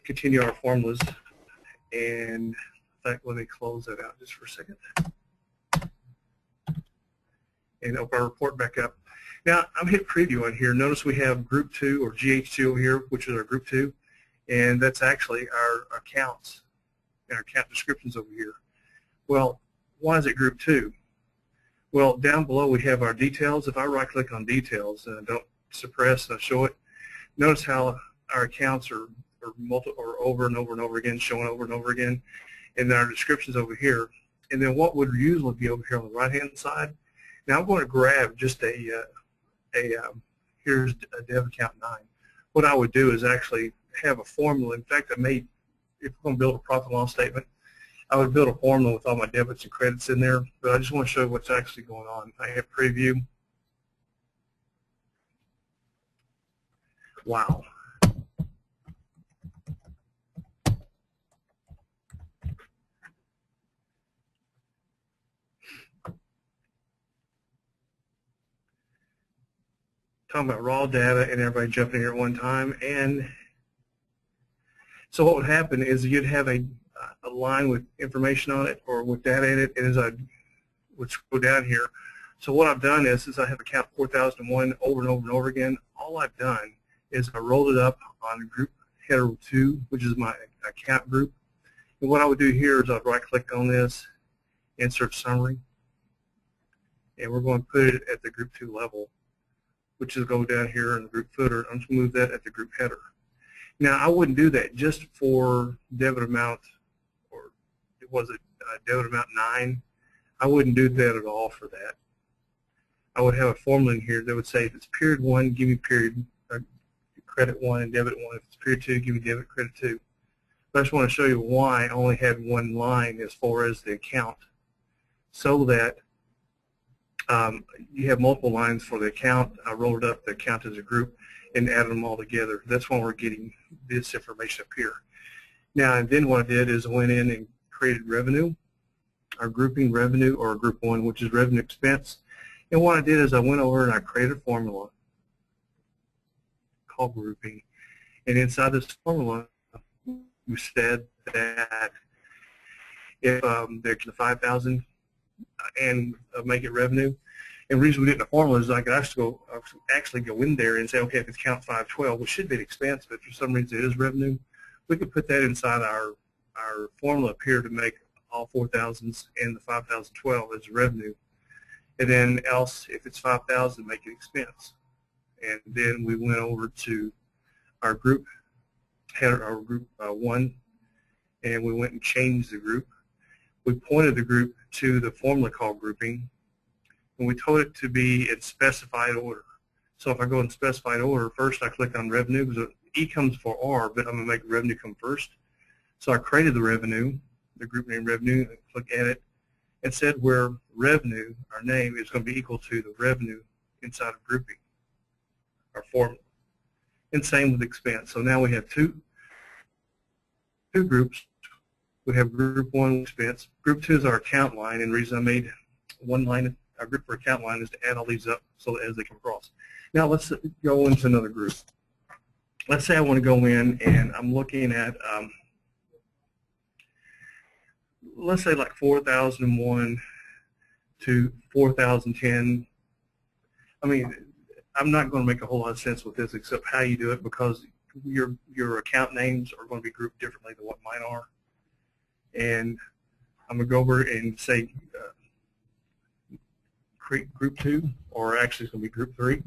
continue our formulas. And in fact, let me close that out just for a second and open our report back up. Now, I'm hit preview on here. Notice we have group 2 or GH2 over here, which is our group 2, and that's actually our accounts and our account descriptions over here. Well, why is it group 2? Well, down below we have our details. If I right-click on details and I don't suppress and I show it, notice how our accounts are over and over and over again, showing over and over again, and then our descriptions over here. And then what would usually be over here on the right-hand side. Now I'm going to grab just here's a dev account 9. What I would do is actually have a formula. In fact, if we're going to build a profit and loss statement, I would build a formula with all my debits and credits in there, but I just want to show you what's actually going on. I have preview. Wow. Talking about raw data and everybody jumping here at one time. And so what would happen is you'd have a line with information on it or with data in it, and as I would scroll down here. So what I've done is I have account 4001 over and over and over again. All I've done is I rolled it up on group header 2, which is my account group. And what I would do here is I'd right-click on this, insert summary, and we're going to put it at the group 2 level, which is go down here in the group footer. I'm just going to move that at the group header. Now, I wouldn't do that just for debit amount, or was it debit amount 9? I wouldn't do that at all for that. I would have a formula in here that would say if it's period 1, give me period credit 1 and debit 1. If it's period 2, give me debit credit 2. But I just want to show you why I only had one line as far as the account, so that you have multiple lines for the account. I rolled up the account as a group and added them all together. That's why we're getting this information up here. Now, and then what I did is I went in and created revenue, our grouping revenue, or group 1, which is revenue expense. And what I did is I went over and I created a formula called grouping. And inside this formula, we said that if there's the 5,000 and make it revenue. And the reason we did the formula is I could actually go in there and say, okay, if it's count 512, which should be an expense, but for some reason it is revenue, we could put that inside our formula up here to make all 4,000s and the 5,012 as revenue. And then else, if it's 5,000, make it expense. And then we went over to our group header, our group 1, and we went and changed the group. We pointed the group to the formula called grouping, and we told it to be in specified order. So if I go in specified order, first I click on revenue, because E comes for R, but I'm going to make revenue come first. So I created the revenue, the group name revenue, and click edit, and said where revenue, our name, is going to be equal to the revenue inside of grouping, our formula. And same with expense. So now we have two groups. We have group 1 expense. Group 2 is our account line, and the reason I made one line, our group for account line, is to add all these up so that as they come across. Now let's go into another group. Let's say I want to go in and I'm looking at, let's say like 4001 to 4010. I mean, I'm not going to make a whole lot of sense with this except how you do it, because your account names are going to be grouped differently than what mine are. And I'm going to go over and say create group 2, or actually it's going to be group 3.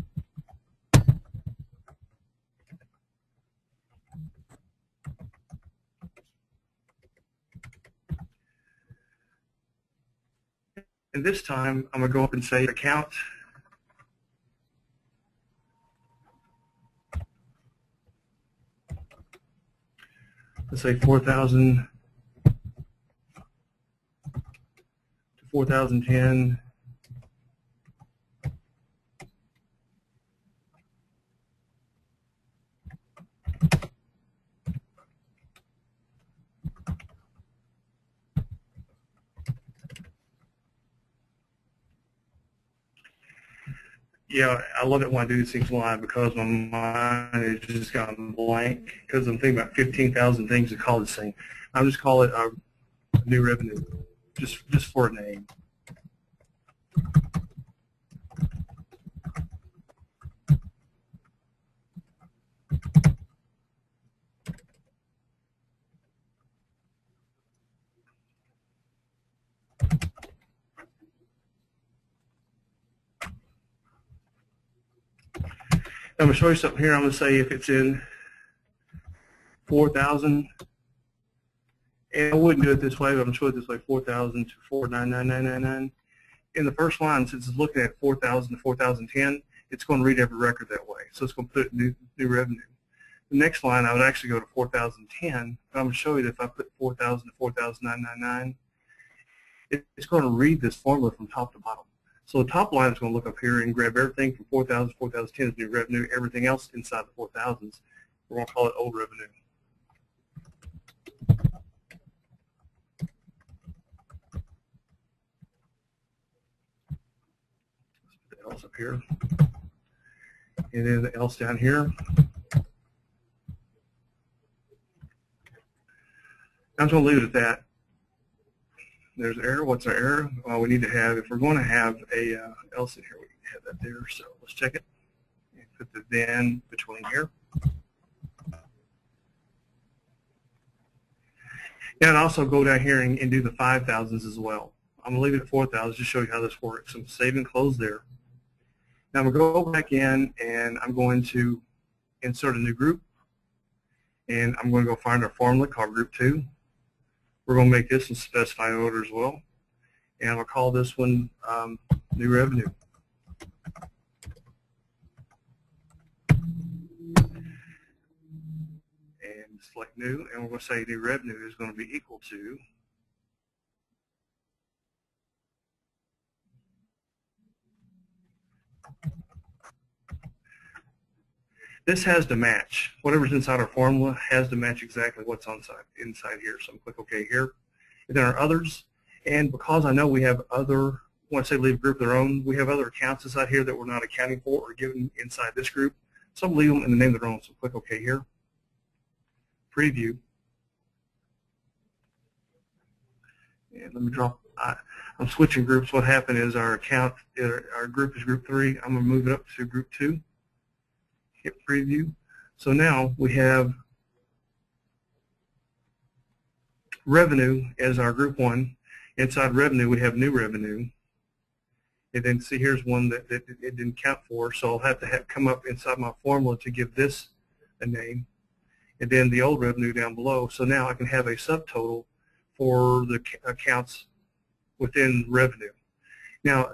And this time I'm going to go up and say account. Let's say 4,000 to 4,010. Yeah, I love it when I do these things live because my mind is just gone blank because I'm thinking about 15,000 things to call this thing. I'll just call it new revenue, just for a name. I'm going to show you something here. I'm going to say if it's in 4,000, and I wouldn't do it this way, but I'm going to show it this way, 4,000 to 499,999. In the first line, since it's looking at 4,000 to 4,010, it's going to read every record that way. So it's going to put new revenue. The next line, I would actually go to 4,010, but I'm going to show you that if I put 4,000 to 4,999, it's going to read this formula from top to bottom. So the top line is going to look up here and grab everything from 4,000 to 4,010 is new revenue. Everything else inside the 4,000s, we're going to call it old revenue. Let's put the else up here. And then the else down here. I'm going to leave it at that. There's error. What's our error? Well, we need to have, if we're going to have a else in here, we need to have that there. So let's check it. And put the then between here. And also go down here and do the 5,000s as well. I'm going to leave it at 4,000 just to show you how this works. So I'm save and close there. Now I'm going to go back in and I'm going to insert a new group. And I'm going to go find our formula called group 2. We're going to make this in specified order as well. And I'm going to call this one new revenue. And select new, and we're going to say new revenue is going to be equal to this has to match. Whatever's inside our formula has to match exactly what's inside here. So I'm click OK here. And then our others, and because I know we have other, once they leave a group of their own, we have other accounts inside here that we're not accounting for or given inside this group. So I'm leave them in the name of their own. So click OK here. Preview. And let me drop. I'm switching groups. What happened is our group is group 3. I'm going to move it up to group 2. Hit preview. So now we have revenue as our group 1. Inside revenue we have new revenue. And then see here's one that it didn't count for, so I'll have to come up inside my formula to give this a name. And then the old revenue down below. So now I can have a subtotal for the accounts within revenue. Now,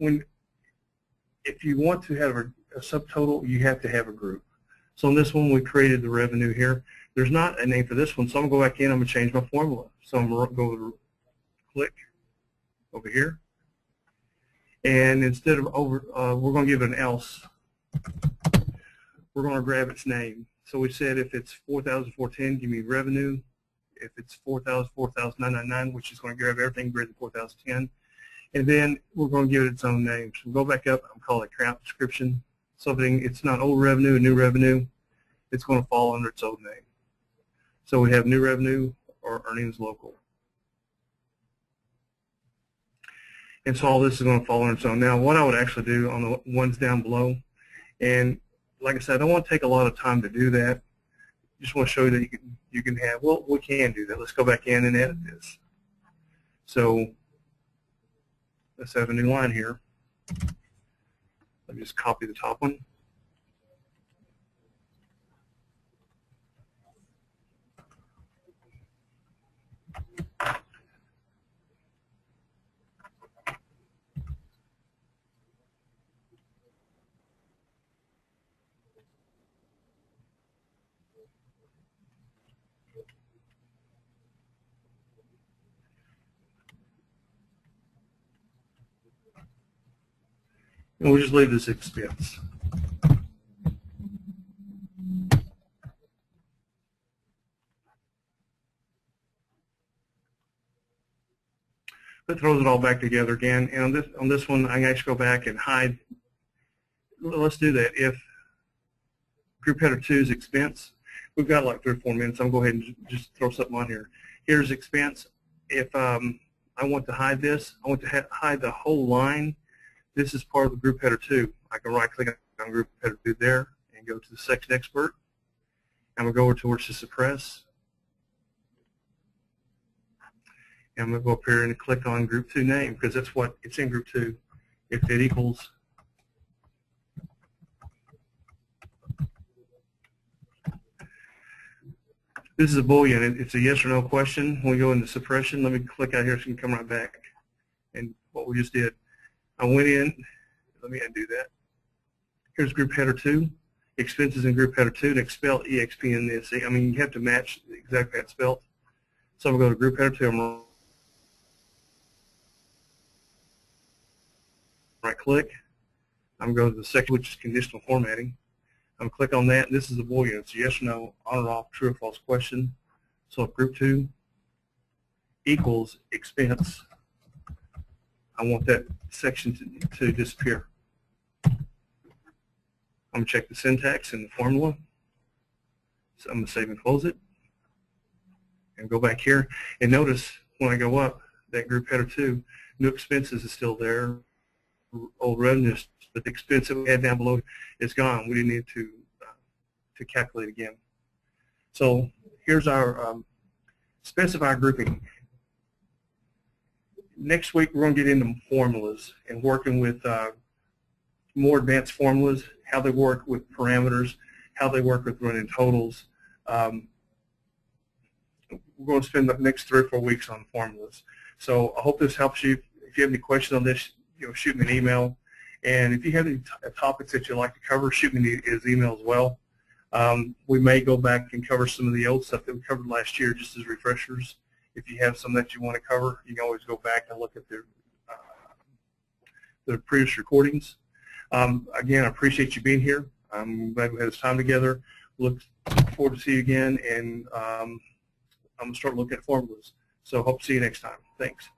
if you want to have a subtotal, you have to have a group. So in this one, we created the revenue here. There's not a name for this one, so I'm going to go back in. I'm going to change my formula. So I'm going to go to click over here, and instead of we're going to give it an else. We're going to grab its name. So we said if it's 4,410, give me revenue. If it's 4,999, which is going to grab everything greater than 4,010. And then we're going to give it its own name. So we'll go back up and call it account description. Something, it's not old revenue, new revenue. It's going to fall under its old name. So we have new revenue or earnings local. And so all this is going to fall under its own. Now what I would actually do on the ones down below, and like I said, I don't want to take a lot of time to do that. Just want to show you that you can have, well, we can do that. Let's go back in and edit this. So let's have a new line here. Let me just copy the top one. And we'll just leave this expense. It throws it all back together again. And on this one, I can actually go back and hide let's do that. If group header 2 is expense, we've got like 3 or 4 minutes. I'm going to go ahead and just throw something on here. Here's expense. If I want to hide this, I want to hide the whole line. This is part of the group header 2. I can right click on group header 2 there and go to the section expert. I'm going to go over to where it says suppress. And I'm going to go up here and click on group 2 name because that's what it's in group 2. If it equals this is a Boolean. It's a yes or no question. When we go into suppression, let me click out here so you can come right back. And what we just did, I went in. Let me undo that. Here's group header 2. Expenses in group header 2. And spell EXP in this. I mean, you have to match exactly how it's spelled. So I'm going to go to group header 2. I'm going to right click. I'm going to go to the section which is conditional formatting. I'm going to click on that. This is a Boolean. It's a yes or no, on or off, true or false question. So if group 2 equals expense, I want that section to disappear. I'm going to check the syntax and the formula. So I'm going to save and close it. And go back here. And notice when I go up, that group header 2, new expenses is still there. Old revenues, but the expense that we had down below is gone. We didn't need to calculate again. So here's our specify grouping. Next week we're going to get into formulas and working with more advanced formulas, how they work with parameters, how they work with running totals. We're going to spend the next 3 or 4 weeks on formulas. So I hope this helps you. If you have any questions on this, shoot me an email. And if you have any topics that you'd like to cover, shoot me his email as well. We may go back and cover some of the old stuff that we covered last year just as refreshers. If you have some that you want to cover, you can always go back and look at the previous recordings. Again, I appreciate you being here. I'm glad we had this time together. Look forward to see you again, and I'm going to start looking at formulas. So hope to see you next time. Thanks.